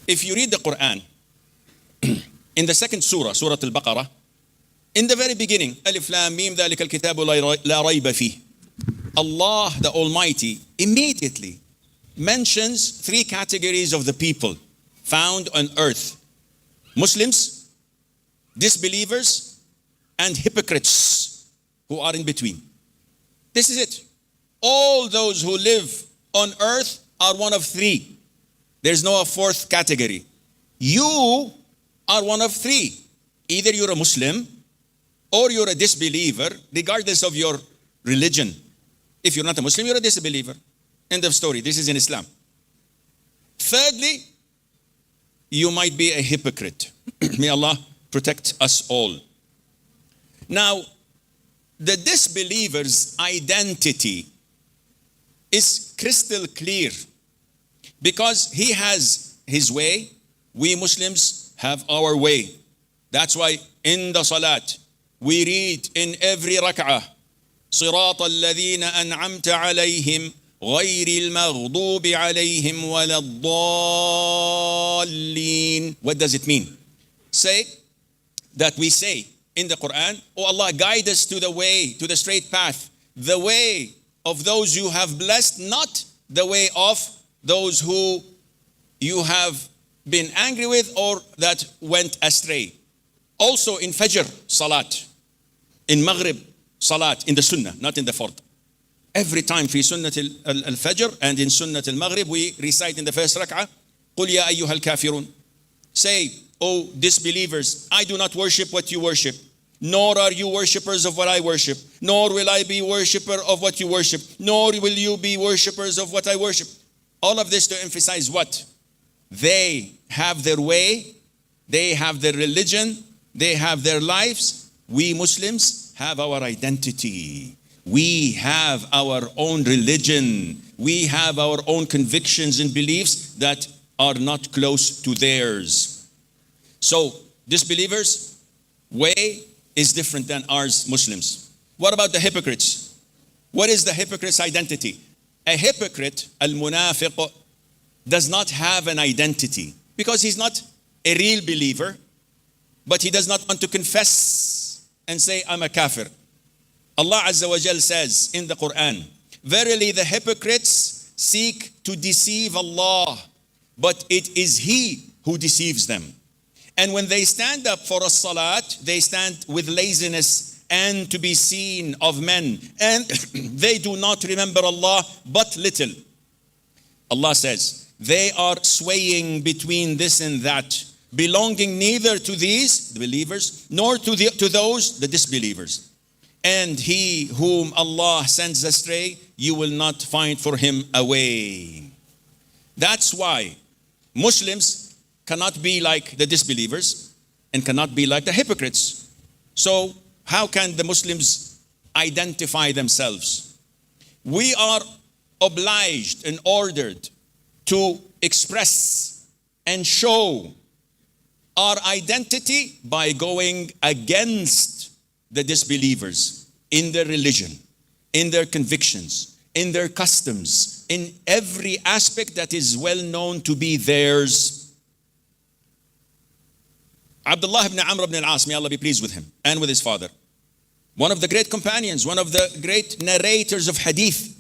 if you read the Qur'an, in the second surah, Surah Al-Baqarah, in the very beginning, Alif Lam Mim ذَلِكَ الْكِتَابُ لَا رَيْبَ فِيهِ. Allah the Almighty immediately mentions three categories of the people found on earth: Muslims, disbelievers, and hypocrites who are in between. This is it. All those who live on earth are one of three. There's no fourth category. You are one of three. Either you're a Muslim or you're a disbeliever, regardless of your religion. If you're not a Muslim, you're a disbeliever. End of story. This is in Islam. Thirdly, you might be a hypocrite. May Allah protect us all. Now, the disbeliever's identity is crystal clear because he has his way. We Muslims have our way. That's why in the salat, we read in every rak'ah, صراط الذين أنعمت عليهم غير المغضوب عليهم ولا الضالين. What does it mean? Say that we say in the Quran, oh Allah, guide us to the way, to the straight path, the way of those you have blessed, not the way of those who you have been angry with or that went astray. Also in Fajr Salat, in Maghrib Salat, in the Sunnah, not in the Fard. Every time في Sunnah al-Fajr and in Sunnah al-Maghrib, we recite in the first rak'ah, قُلْ يَا أَيُّهَا الْكَافِرُونَ. Say, O disbelievers, I do not worship what you worship, nor are you worshippers of what I worship, nor will I be worshipper of what you worship, nor will you be worshippers of what I worship. All of this to emphasize what? They have their way, they have their religion, they have their lives. We Muslims have our identity. We have our own religion. We have our own convictions and beliefs that are not close to theirs. So, disbelievers' way is different than ours, Muslims. What about the hypocrites? What is the hypocrite's identity? A hypocrite, al-munafiq, does not have an identity because he's not a real believer, but he does not want to confess and say, I'm a kafir. Allah Azza wa Jal says in the Qur'an, verily the hypocrites seek to deceive Allah, but it is He who deceives them. And when they stand up for a salat, they stand with laziness and to be seen of men. And they do not remember Allah but little. Allah says, they are swaying between this and that, belonging neither to these, the believers, nor to those, the disbelievers. And he whom Allah sends astray, you will not find for him a way. That's why Muslims cannot be like the disbelievers and cannot be like the hypocrites. So how can the Muslims identify themselves? We are obliged and ordered to express and show our identity by going against the disbelievers in their religion, in their convictions, in their customs, in every aspect that is well known to be theirs. Abdullah ibn Amr ibn al-As, may Allah be pleased with him and with his father, one of the great companions, one of the great narrators of hadith.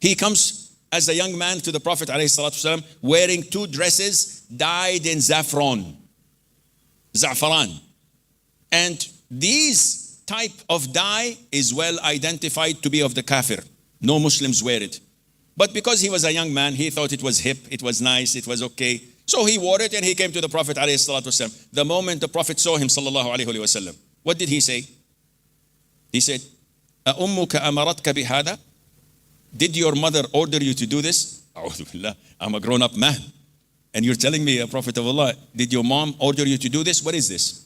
He comes as a young man to the Prophet ﷺ wearing two dresses dyed in za'faran. And these type of dye is well identified to be of the kafir. No Muslims wear it. But because he was a young man, he thought it was hip, it was nice, it was okay. So he wore it and he came to the Prophet ﷺ. The moment the Prophet saw him ﷺ, what did he say? He said, أَأُمُّكَ أَمَرَتْكَ بِهَذَا? Did your mother order you to do this? I'm a grown-up man. And you're telling me, a Prophet of Allah, did your mom order you to do this? What is this?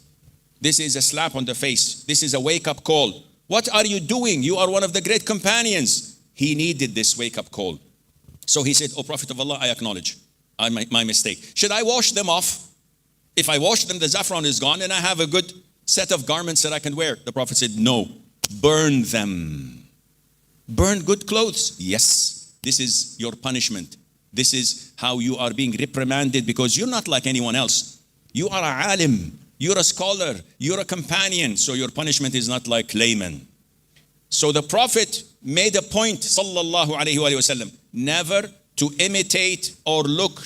This is a slap on the face. This is a wake-up call. What are you doing? You are one of the great companions. He needed this wake-up call. So he said, oh Prophet of Allah, I acknowledge my mistake. Should I wash them off? If I wash them, the saffron is gone and I have a good set of garments that I can wear. The Prophet said, no, burn them. Burn good clothes. Yes, this is your punishment. This is how you are being reprimanded, because you're not like anyone else. You are a alim, you're a scholar, you're a companion, so your punishment is not like layman. So the Prophet made a point, sallallahu alaihi wasallam, never to imitate or look